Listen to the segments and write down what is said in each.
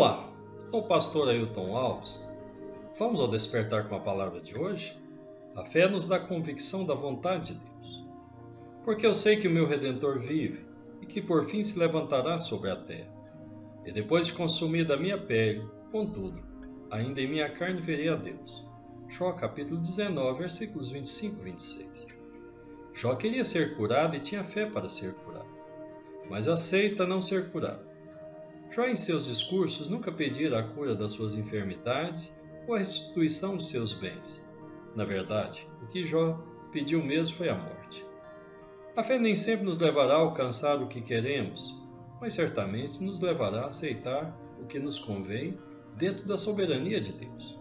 Olá, sou o pastor Ailton Alves. Vamos ao despertar com a palavra de hoje? A fé nos dá convicção da vontade de Deus. Porque eu sei que o meu Redentor vive e que por fim se levantará sobre a terra. E depois de consumida a minha pele, contudo, ainda em minha carne verei a Deus. Jó capítulo 19, versículos 25 e 26. Jó queria ser curado e tinha fé para ser curado, mas aceita não ser curado. Jó em seus discursos nunca pedira a cura das suas enfermidades ou a restituição de seus bens. Na verdade, o que Jó pediu mesmo foi a morte. A fé nem sempre nos levará a alcançar o que queremos, mas certamente nos levará a aceitar o que nos convém dentro da soberania de Deus.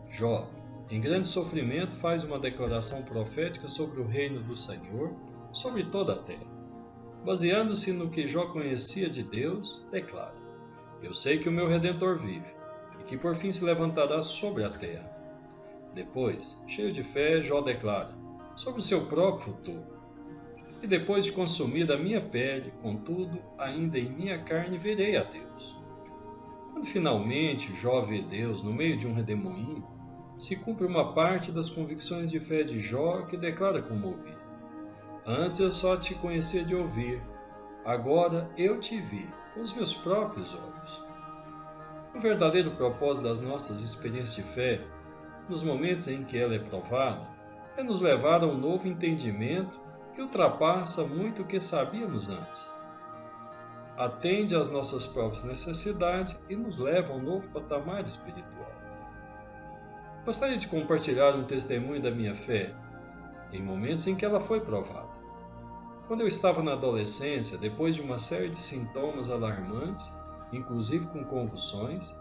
Jó, em grande sofrimento, faz uma declaração profética sobre o reino do Senhor, sobre toda a terra. Baseando-se no que Jó conhecia de Deus, declara: Eu sei que o meu Redentor vive, e que por fim se levantará sobre a terra. Depois, cheio de fé, Jó declara sobre o seu próprio futuro: E depois de consumida a minha pele, contudo, ainda em minha carne verei a Deus. Quando finalmente Jó vê Deus no meio de um redemoinho, se cumpre uma parte das convicções de fé de Jó, que declara comovido: Antes eu só te conhecia de ouvir, agora eu te vi com os meus próprios olhos. O verdadeiro propósito das nossas experiências de fé, nos momentos em que ela é provada, é nos levar a um novo entendimento que ultrapassa muito o que sabíamos antes. Atende às nossas próprias necessidades e nos leva a um novo patamar espiritual. Gostaria de compartilhar um testemunho da minha fé em momentos em que ela foi provada. Quando eu estava na adolescência, depois de uma série de sintomas alarmantes, inclusive com convulsões,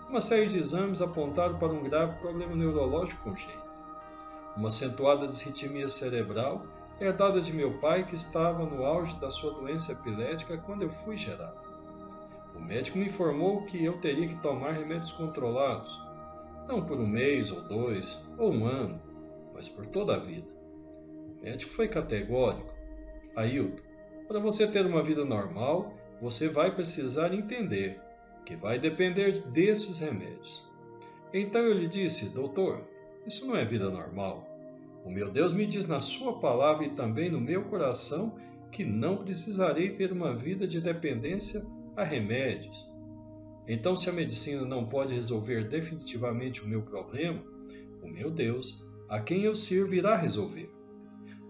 uma série de exames apontaram para um grave problema neurológico congênito. Uma acentuada desritmia cerebral herdada de meu pai, que estava no auge da sua doença epilética quando eu fui gerado. O médico me informou que eu teria que tomar remédios controlados, não por um mês ou 2 ou um ano, mas por toda a vida. O médico foi categórico: Ailton, para você ter uma vida normal, você vai precisar entender que vai depender destes remédios. Então eu lhe disse: Doutor, isso não é vida normal. O meu Deus me diz na sua palavra e também no meu coração que não precisarei ter uma vida de dependência a remédios. Então, se a medicina não pode resolver definitivamente o meu problema, o meu Deus, a quem eu sirvo, irá resolver.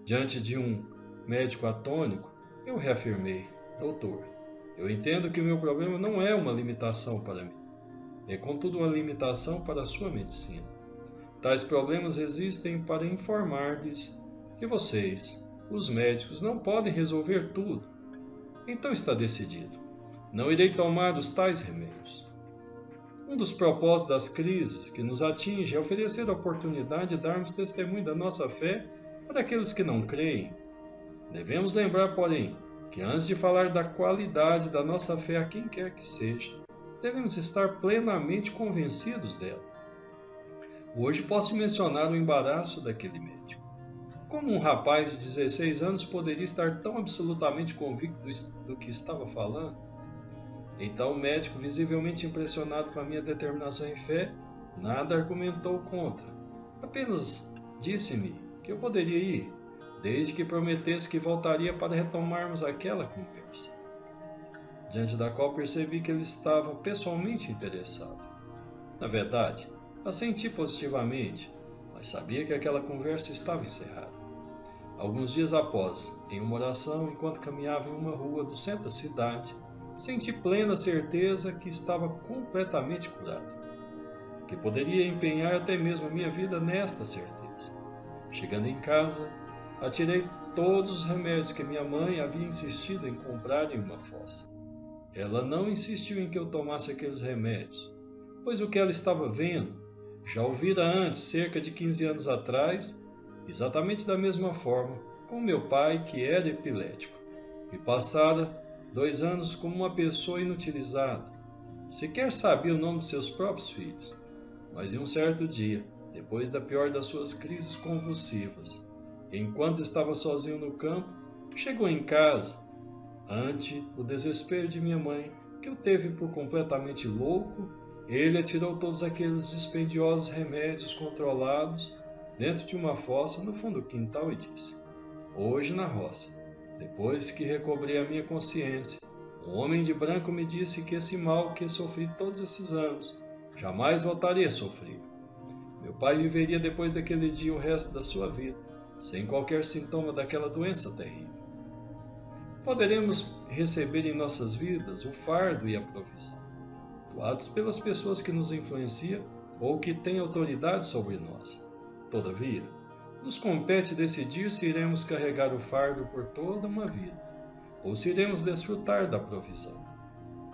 Diante de um médico atônico, eu reafirmei: Doutor, eu entendo que o meu problema não é uma limitação para mim. É contudo uma limitação para a sua medicina. Tais problemas existem para informar-lhes que vocês, os médicos, não podem resolver tudo. Então está decidido: não irei tomar os tais remédios. Um dos propósitos das crises que nos atinge é oferecer a oportunidade de darmos testemunho da nossa fé para aqueles que não creem. Devemos lembrar, porém, que antes de falar da qualidade da nossa fé a quem quer que seja, devemos estar plenamente convencidos dela. Hoje posso mencionar o embaraço daquele médico. Como um rapaz de 16 anos poderia estar tão absolutamente convicto do que estava falando? Então o médico, visivelmente impressionado com a minha determinação e fé, nada argumentou contra. Apenas disse-me que eu poderia ir, desde que prometesse que voltaria para retomarmos aquela conversa, diante da qual percebi que ele estava pessoalmente interessado. Na verdade, assenti positivamente, mas sabia que aquela conversa estava encerrada. Alguns dias após, em uma oração, enquanto caminhava em uma rua do centro da cidade, senti plena certeza que estava completamente curado, que poderia empenhar até mesmo a minha vida nesta certeza. Chegando em casa, atirei todos os remédios que minha mãe havia insistido em comprar em uma fossa. Ela não insistiu em que eu tomasse aqueles remédios, pois o que ela estava vendo já ouvira antes, cerca de 15 anos atrás, exatamente da mesma forma, com meu pai, que era epilético, e passara 2 anos como uma pessoa inutilizada. Sequer sabia o nome de seus próprios filhos. Mas em um certo dia, depois da pior das suas crises convulsivas, enquanto estava sozinho no campo, chegou em casa, ante o desespero de minha mãe, que o teve por completamente louco, ele atirou todos aqueles dispendiosos remédios controlados dentro de uma fossa no fundo do quintal e disse: hoje na roça, depois que recobrei a minha consciência, um homem de branco me disse que esse mal que sofri todos esses anos jamais voltaria a sofrer. Meu pai viveria depois daquele dia o resto da sua vida, sem qualquer sintoma daquela doença terrível. Poderemos receber em nossas vidas o fardo e a provisão, doados pelas pessoas que nos influenciam ou que têm autoridade sobre nós. Todavia, nos compete decidir se iremos carregar o fardo por toda uma vida, ou se iremos desfrutar da provisão.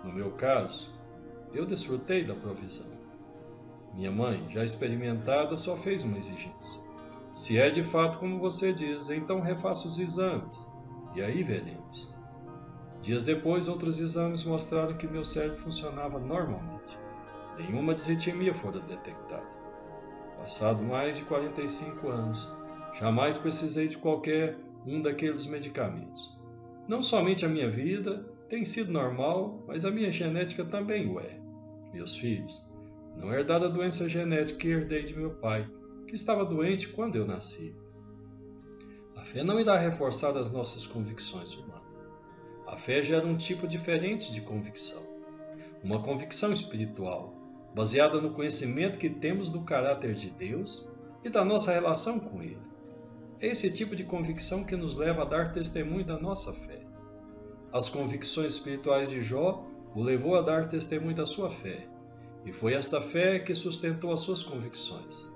No meu caso, eu desfrutei da provisão. Minha mãe, já experimentada, só fez uma exigência. Se é de fato como você diz, então refaça os exames, e aí veremos. Dias depois, outros exames mostraram que meu cérebro funcionava normalmente. Nenhuma disritmia fora detectada. Passado mais de 45 anos, jamais precisei de qualquer um daqueles medicamentos. Não somente a minha vida tem sido normal, mas a minha genética também o é. Meus filhos não herdaram a doença genética que herdei de meu pai, que estava doente quando eu nasci. A fé não irá reforçar as nossas convicções humanas. A fé gera um tipo diferente de convicção. Uma convicção espiritual, baseada no conhecimento que temos do caráter de Deus e da nossa relação com Ele. É esse tipo de convicção que nos leva a dar testemunho da nossa fé. As convicções espirituais de Jó o levou a dar testemunho da sua fé, e foi esta fé que sustentou as suas convicções.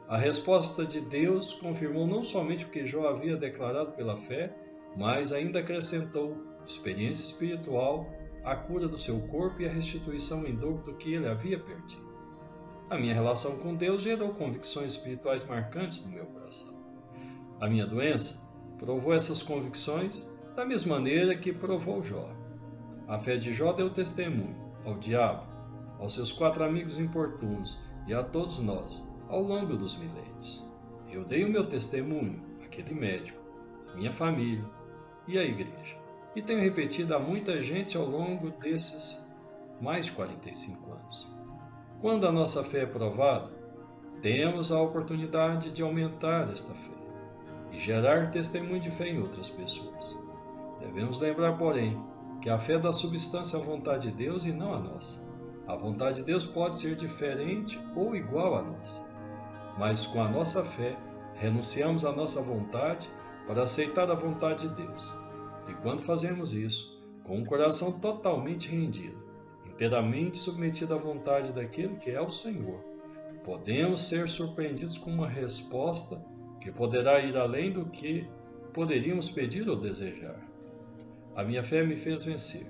A resposta de Deus confirmou não somente o que Jó havia declarado pela fé, mas ainda acrescentou experiência espiritual, a cura do seu corpo e a restituição em dobro do que ele havia perdido. A minha relação com Deus gerou convicções espirituais marcantes no meu coração. A minha doença provou essas convicções da mesma maneira que provou Jó. A fé de Jó deu testemunho ao diabo, aos seus 4 amigos importunos e a todos nós ao longo dos milênios. Eu dei o meu testemunho àquele médico, à minha família e à igreja. E tenho repetido a muita gente ao longo desses mais de 45 anos. Quando a nossa fé é provada, temos a oportunidade de aumentar esta fé e gerar testemunho de fé em outras pessoas. Devemos lembrar, porém, que a fé dá substância à vontade de Deus e não à nossa. A vontade de Deus pode ser diferente ou igual à nossa, mas com a nossa fé, renunciamos à nossa vontade para aceitar a vontade de Deus. E quando fazemos isso, com um coração totalmente rendido, inteiramente submetido à vontade daquele que é o Senhor, podemos ser surpreendidos com uma resposta que poderá ir além do que poderíamos pedir ou desejar. A minha fé me fez vencer,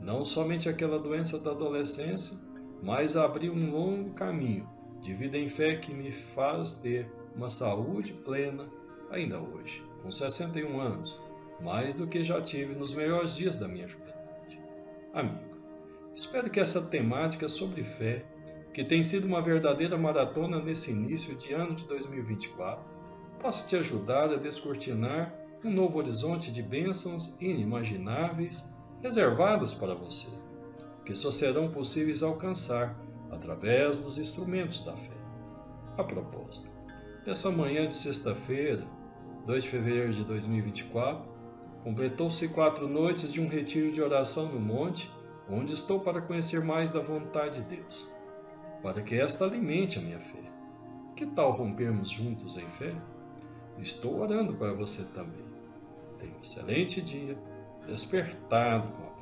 não somente aquela doença da adolescência, mas abriu um longo caminho de vida em fé que me faz ter uma saúde plena ainda hoje, com 61 anos, mais do que já tive nos melhores dias da minha juventude. Amigo, espero que essa temática sobre fé, que tem sido uma verdadeira maratona nesse início de ano de 2024, possa te ajudar a descortinar um novo horizonte de bênçãos inimagináveis reservadas para você, que só serão possíveis alcançar através dos instrumentos da fé. A propósito, nessa manhã de sexta-feira, 2 de fevereiro de 2024, completou-se 4 noites de um retiro de oração no monte, onde estou para conhecer mais da vontade de Deus, para que esta alimente a minha fé. Que tal rompermos juntos em fé? Estou orando para você também. Tenha um excelente dia, despertado com a